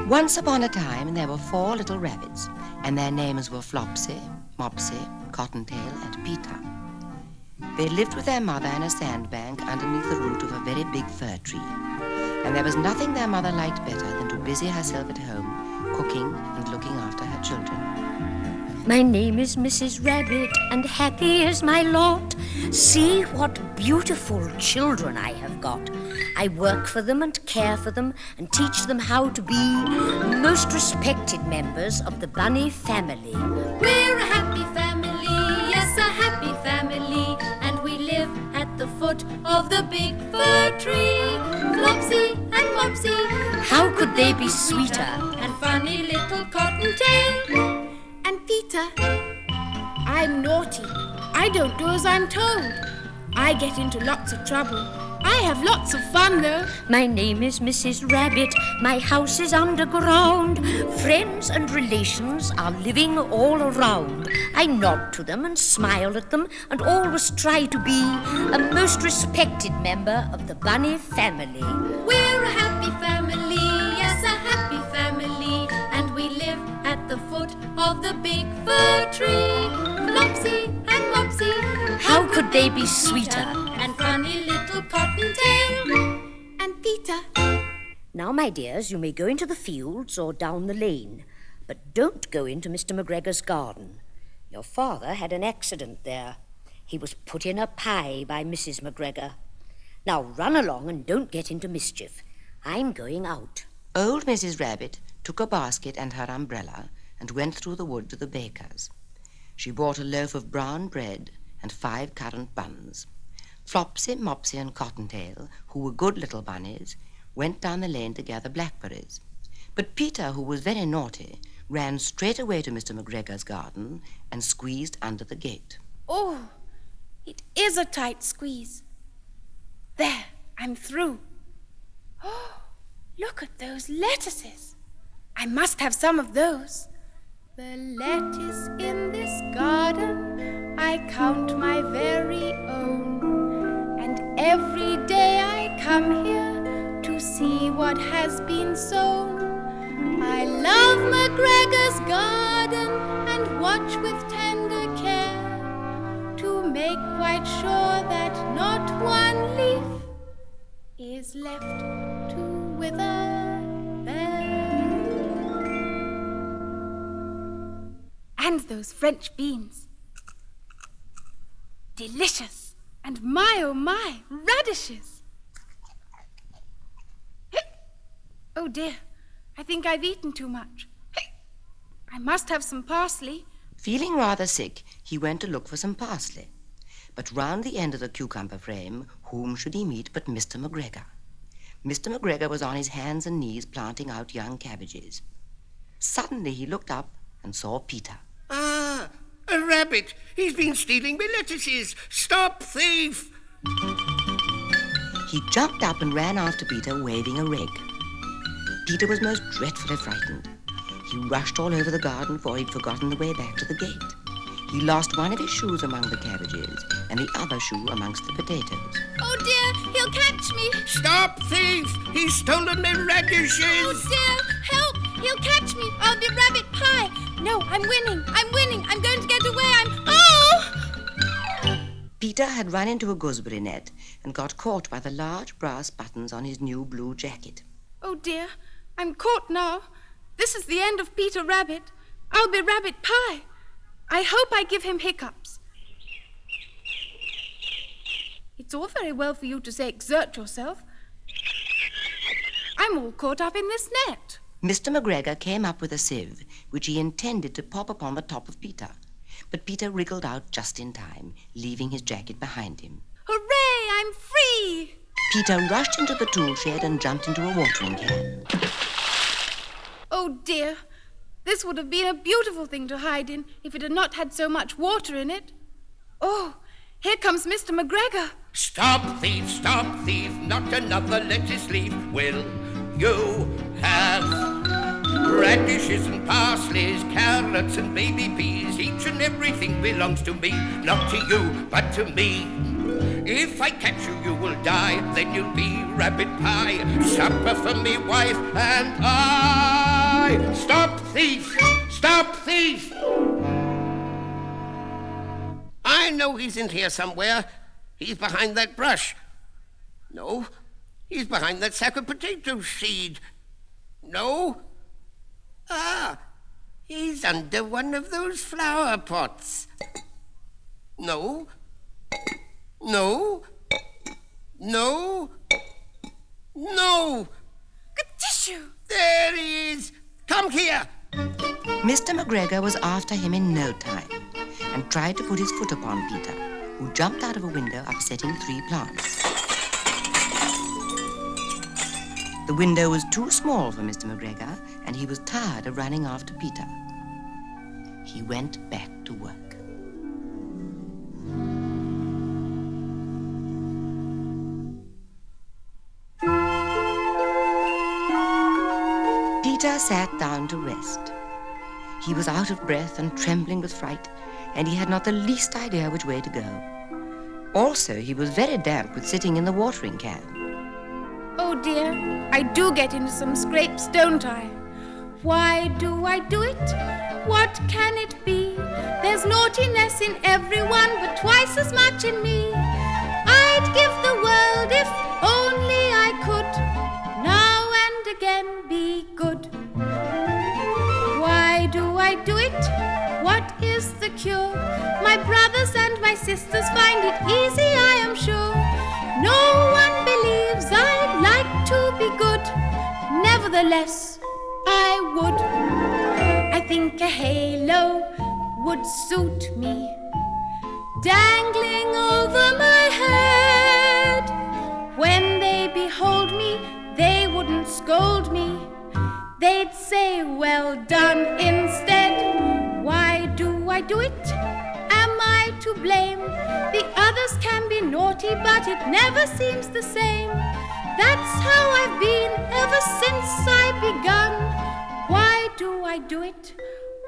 Once upon a time, there were 4 little rabbits, and their names were Flopsy, Mopsy, Cottontail, and Peter. They lived with their mother in a sandbank underneath the root of a very big fir tree, and there was nothing their mother liked better than to busy herself at home, cooking and looking after her children. My name is Mrs. Rabbit, and happy is my lot. See what beautiful children I have got. I work for them and care for them and teach them how to be most respected members of the bunny family. We're a happy family, yes, a happy family, and we live at the foot of the big fir tree. Flopsy and Mopsy, How could they be sweeter? and funny little Cottontail. And Peter, I'm naughty. I don't do as I'm told. I get into lots of trouble. I have lots of fun, though. My name is Mrs. Rabbit. My house is underground. Friends and relations are living all around. I nod to them and smile at them and always try to be a most respected member of the bunny family. We're a happy family, yes, a happy family, and we live at the foot of the big fir tree. Flopsy and Mopsy, How could they be sweeter? and funny little Cottontail. And Peter, Now, my dears, you may go into the fields or down the lane, but don't go into Mr. McGregor's garden. Your father had an accident there. He was put in a pie by Mrs. McGregor. Now, run along and don't get into mischief. I'm going out. Old Mrs. Rabbit took a basket and her umbrella and went through the wood to the baker's. She bought a loaf of brown bread and 5 currant buns. Flopsy, Mopsy, and Cottontail, who were good little bunnies, went down the lane to gather blackberries. But Peter, who was very naughty, ran straight away to Mr. McGregor's garden and squeezed under the gate. oh, it is a tight squeeze. There, I'm through. Oh, look at those lettuces. I must have some of those. The lettuce in this garden I count my very own, and every day I come here to see what has been sown. I love McGregor's garden and watch with tender care to make quite sure that not one leaf is left to wither there. And those French beans. Delicious. And my, oh my, radishes. Oh dear, I think I've eaten too much. I must have some parsley. Feeling rather sick, he went to look for some parsley. But round the end of the cucumber frame, whom should he meet but Mr. McGregor? Mr. McGregor was on his hands and knees planting out young cabbages. Suddenly he looked up and saw Peter. Ah, a rabbit. He's been stealing my lettuces. Stop, thief! He jumped up and ran after Peter, waving a rag. Peter was most dreadfully frightened. He rushed all over the garden, for he'd forgotten the way back to the gate. He lost one of his shoes among the cabbages and the other shoe amongst the potatoes. Oh dear, he'll catch me. Stop, thief! He's stolen my radishes! Oh dear, help! He'll catch me. I'll be rabbit pie. No, I'm winning. I'm going to get away. Oh! Peter had run into a gooseberry net and got caught by the large brass buttons on his new blue jacket. Oh dear, I'm caught now. This is the end of Peter Rabbit. I'll be rabbit pie. I hope I give him hiccups. It's all very well for you to say exert yourself. I'm all caught up in this net. Mr. McGregor came up with a sieve, which he intended to pop upon the top of Peter. But Peter wriggled out just in time, leaving his jacket behind him. Hooray, I'm free! Peter rushed into the tool shed and jumped into a watering can. Oh dear, this would have been a beautiful thing to hide in if it had not had so much water in it. Oh, here comes Mr. McGregor. Stop, thief, not another lettuce leaf. Will you have radishes and parsleys, carrots and baby peas? Each and everything belongs to me, not to you, but to me. If I catch you, you will die, then you'll be rabbit pie, supper for me wife and I. Stop thief! Stop thief! I know he's in here somewhere. He's behind that brush. No, he's behind that sack of potato seed. No. Ah, he's under one of those flower pots. No. No. No. No. Tissue! There he is. Come here. Mr. McGregor was after him in no time and tried to put his foot upon Peter, who jumped out of a window, upsetting 3 plants. The window was too small for Mr. McGregor, and he was tired of running after Peter. He went back to work. Peter sat down to rest. He was out of breath and trembling with fright, and he had not the least idea which way to go. Also, he was very damp with sitting in the watering can. Oh dear, I do get into some scrapes, don't I? Why do I do it? What can it be? There's naughtiness in everyone, but twice as much in me. I'd give the world if only I could, now and again be good. Why do I do it? What is the cure? My brothers and my sisters find it easy, I am sure. No one believes I'd like to be good. Nevertheless, I would. I think a halo would suit me, dangling over my head. When they behold me, they wouldn't scold me. They'd say, well done instead. Why do I do it? Am I to blame? The others can be naughty, but it never seems the same. That's how I've been ever since I begun. Why do I do it?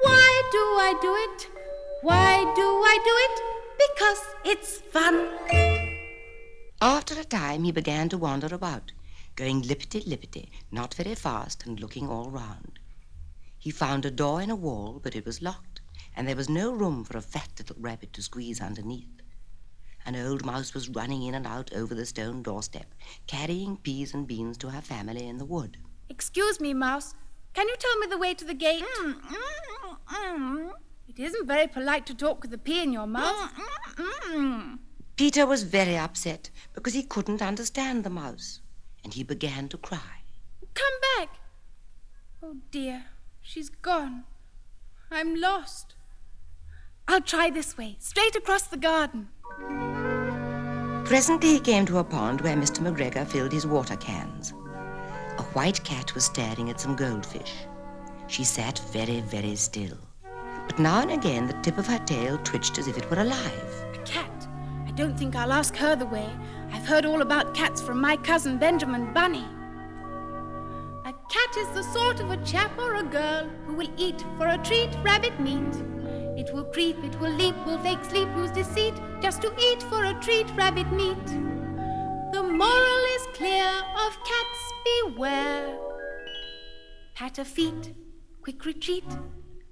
Why do I do it? Why do I do it? Because it's fun. After a time, he began to wander about, going lippity-lippity, not very fast, and looking all round. He found a door in a wall, but it was locked, and there was no room for a fat little rabbit to squeeze underneath. An old mouse was running in and out over the stone doorstep, carrying peas and beans to her family in the wood. Excuse me, Mouse. Can you tell me the way to the gate? It isn't very polite to talk with a pea in your mouth. Peter was very upset because he couldn't understand the mouse, and he began to cry. Come back. Oh dear, she's gone. I'm lost. I'll try this way, straight across the garden. Presently he came to a pond where Mr. McGregor filled his water cans. A white cat was staring at some goldfish. She sat very, very still, but now and again the tip of her tail twitched as if it were alive. A cat. I don't think I'll ask her the way. I've heard all about cats from my cousin Benjamin Bunny. A cat is the sort of a chap or a girl who will eat for a treat rabbit meat. It will creep, it will leap, will fake sleep, use deceit, just to eat for a treat rabbit meat. The moral is clear, of cats beware. Pat her feet, quick retreat,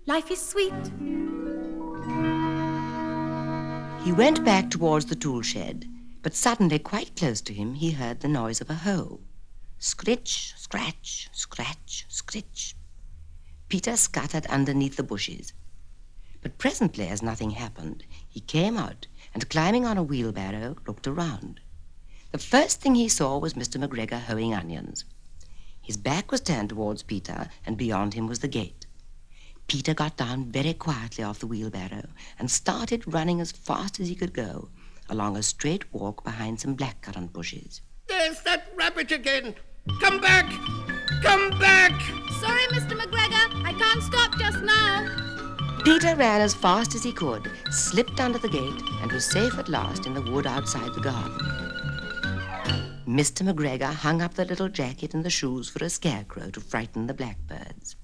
life is sweet. He went back towards the tool shed, but suddenly, quite close to him, he heard the noise of a hoe. Scritch, scratch, scratch, scritch. Peter scuttered underneath the bushes. But presently, as nothing happened, he came out and, climbing on a wheelbarrow, looked around. The first thing he saw was Mr. McGregor hoeing onions. His back was turned towards Peter, and beyond him was the gate. Peter got down very quietly off the wheelbarrow and started running as fast as he could go along a straight walk behind some blackcurrant bushes. There's that rabbit again. Come back! Come back! Sorry, Mr. McGregor, I can't stop just now. Peter ran as fast as he could, slipped under the gate, and was safe at last in the wood outside the garden. Mr. McGregor hung up the little jacket and the shoes for a scarecrow to frighten the blackbirds.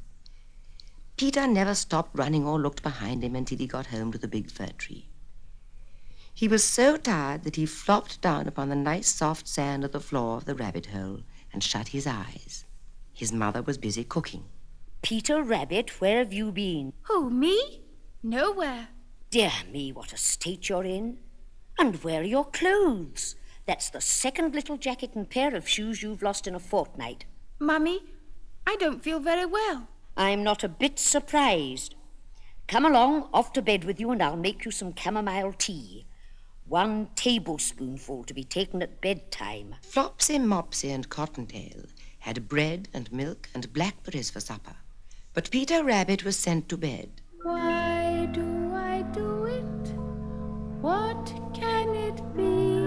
Peter never stopped running or looked behind him until he got home to the big fir tree. He was so tired that he flopped down upon the nice soft sand of the floor of the rabbit hole and shut his eyes. His mother was busy cooking. Peter Rabbit, where have you been? Who, me? Nowhere. Dear me, what a state you're in. And where are your clothes? That's the second little jacket and pair of shoes you've lost in a fortnight. Mummy, I don't feel very well. I'm not a bit surprised. Come along, off to bed with you, and I'll make you some chamomile tea. 1 tablespoonful to be taken at bedtime. Flopsy, Mopsy, and Cottontail had bread and milk and blackberries for supper. But Peter Rabbit was sent to bed. Why do I do it? What can it be?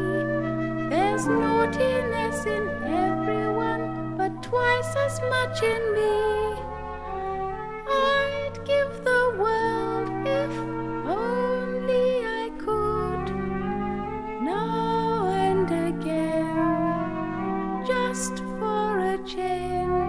There's naughtiness in everyone, but twice as much in me. I'd give the world if only I could, now and again, just for a change.